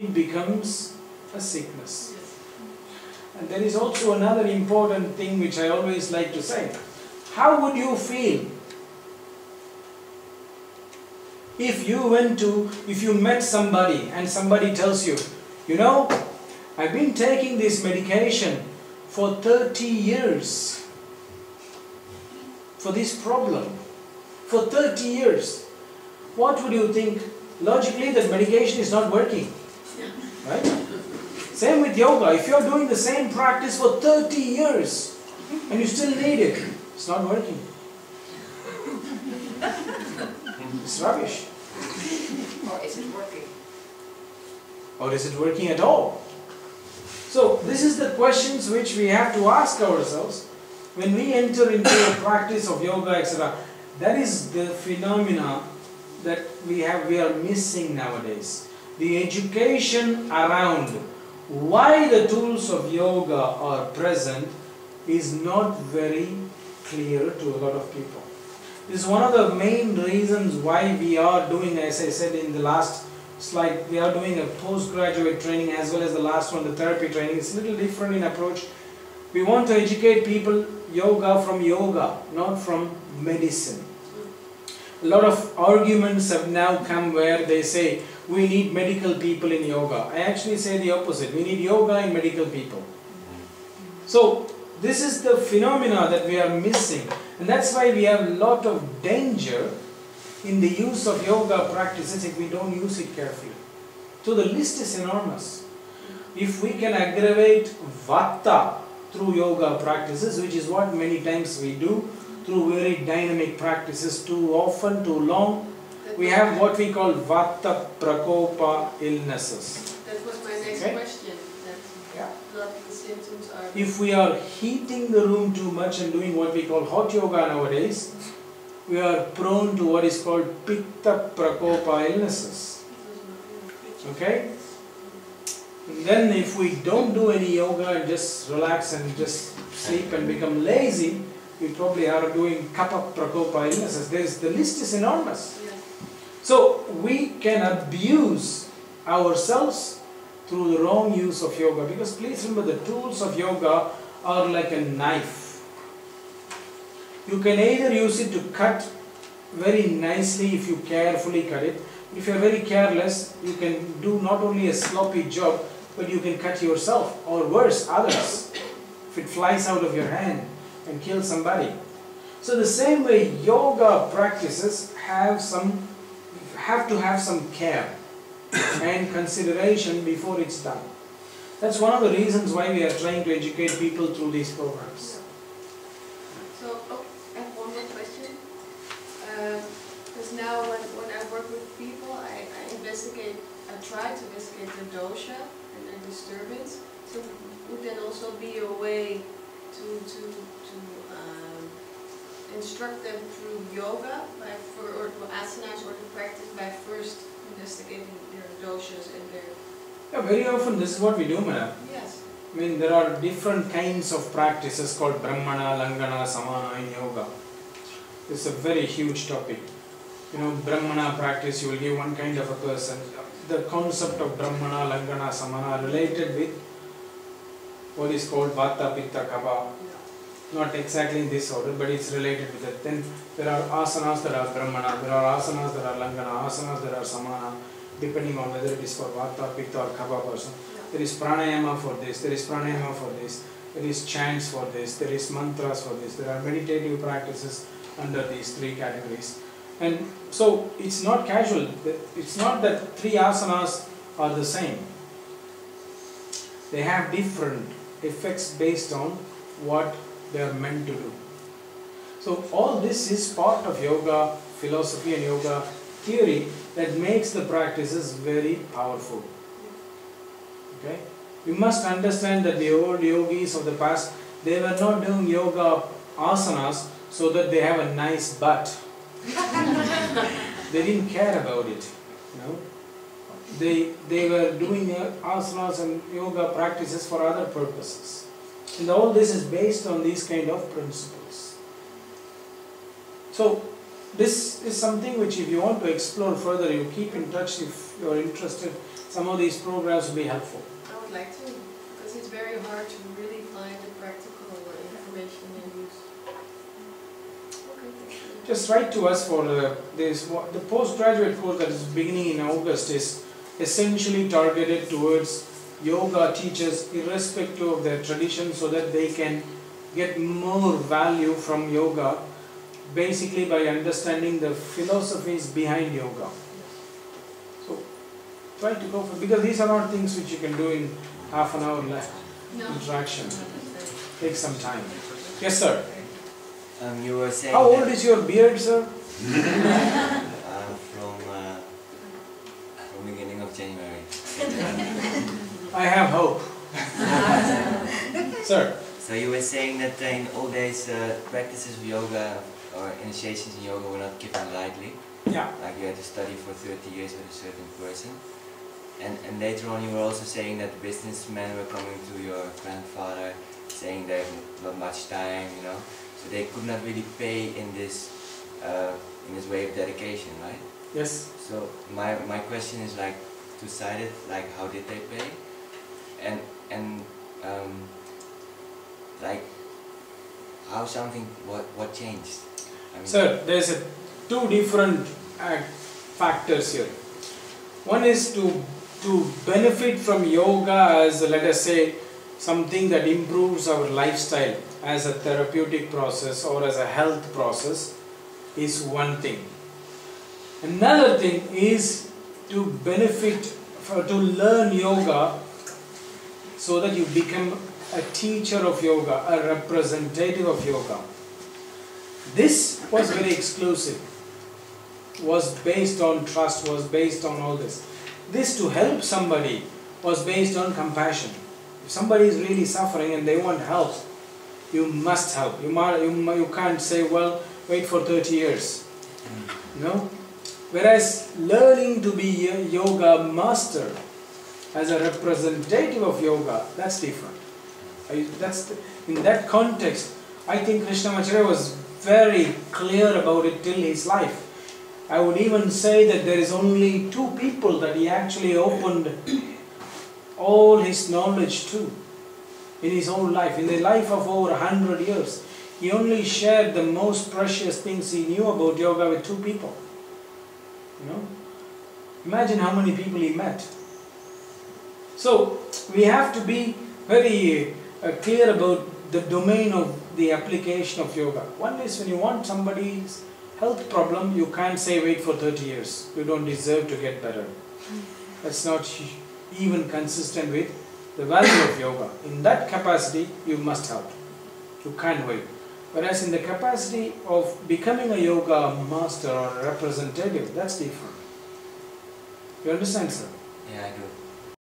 it becomes a sickness. And there is also another important thing which I always like to say. How would you feel if you met somebody and somebody tells you, you know, I've been taking this medication for 30 years for this problem, for 30 years. What would you think? Logically, that medication is not working, right? Same with yoga. If you're doing the same practice for 30 years and you still need it, it's not working. It's rubbish. Or is it working? Or is it working at all? So, this is the questions which we have to ask ourselves when we enter into a practice of yoga, etc. That is the phenomena that we are missing nowadays. The education around why the tools of yoga are present is not very clear to a lot of people. This is one of the main reasons why we are doing, as I said in the last slide, we are doing a postgraduate training as well as the last one, the therapy training. It's a little different in approach. We want to educate people yoga from yoga, not from medicine. A lot of arguments have now come where they say we need medical people in yoga. I actually say the opposite. We need yoga in medical people. So this is the phenomena that we are missing, and that's why we have a lot of danger in the use of yoga practices if we don't use it carefully. So the list is enormous. If we can aggravate vata through yoga practices, which is what many times we do, through very dynamic practices, too often, too long, we have what we call vata prakopa illnesses. That was my next question. That a lot of the symptoms are... If we are heating the room too much and doing what we call hot yoga nowadays, we are prone to what is called pitta prakopa illnesses. Okay? And then if we don't do any yoga and just relax and just sleep and become lazy, we probably are doing kapha prakopa illnesses. The list is enormous. So we can abuse ourselves through the wrong use of yoga, because please remember, the tools of yoga are like a knife. You can either use it to cut very nicely if you carefully cut it. If you are very careless, you can do not only a sloppy job, but you can cut yourself, or worse, others, if it flies out of your hand and kill somebody. So the same way, yoga practices have to have some care and consideration before it's done. That's one of the reasons why we are trying to educate people through these programs. So, I have one more question. Because now when I work with people, I try to investigate the dosha and their disturbance. So would that also be a way to instruct them through yoga, or asanas, or to practice by first investigating their doshas and their... Yeah, very often this is what we do, madam. Yes. I mean, there are different kinds of practices called Brahmana, Langana, Samana in yoga. It's a very huge topic. You know, Brahmana practice, you will give one kind of a person. The concept of Brahmana, Langana, Samana related with what is called Vata, Pitta, Kapha. Not exactly in this order, but it's related with it. Then there are asanas that are Brahmana, there are asanas that are Langana, asanas that are Samana, depending on whether it is for Vata, Pitta or Kapha person. There is pranayama for this, there is pranayama for this, there is chants for this, there is mantras for this, there are meditative practices under these three categories. And so it's not casual, it's not that three asanas are the same. They have different effects based on what they are meant to do. So all this is part of yoga philosophy and yoga theory that makes the practices very powerful. Okay? We must understand that the old yogis of the past, they were not doing yoga asanas so that they have a nice butt. They didn't care about it. You know? They were doing asanas and yoga practices for other purposes. And all this is based on these kind of principles. So this is something which, if you want to explore further, you keep in touch if you are interested. some of these programs will be helpful. I would like to, because it's very hard to really find the practical information and use. Okay, thank you. Just write to us for the postgraduate course that is beginning in August is essentially targeted towards yoga teachers irrespective of their tradition, so that they can get more value from yoga, basically by understanding the philosophies behind yoga. So try to go for, because these are not things which you can do in half an hour left. No. Interaction. Take some time. Yes, sir. You were saying. How old is your beard, sir? From beginning of January. I have hope. Sir. So you were saying that in old days practices of yoga or initiations in yoga were not given lightly. Yeah. Like you had to study for 30 years with a certain person. And later on you were also saying that businessmen were coming to your grandfather saying they have not much time, you know. So they could not really pay in this way of dedication, right? Yes. So my question is like two-sided, like how did they pay? And like how something, what changed? I mean, Sir, there's two different factors here. One is to benefit from yoga as, let us say, something that improves our lifestyle as a therapeutic process or as a health process is one thing. Another thing is to benefit, to learn yoga so that you become a teacher of yoga, a representative of yoga. This was very exclusive, was based on trust, was based on all this. This to help somebody was based on compassion. If somebody is really suffering and they want help, you must help. You can't say, well, wait for 30 years. No? Whereas learning to be a yoga master as a representative of yoga, that's different. In that context, I think Krishnamacharya was very clear about it till his life. I would even say that there is only two people that he actually opened all his knowledge to in his own life. In the life of over 100 years, he only shared the most precious things he knew about yoga with two people. You know? Imagine how many people he met. So, we have to be very clear about the domain of the application of yoga. One is when you want somebody's health problem, you can't say wait for 30 years. You don't deserve to get better. That's not even consistent with the value of yoga. In that capacity, you must help. You can't wait. Whereas in the capacity of becoming a yoga master or a representative, that's different. You understand, sir? yeah, I do.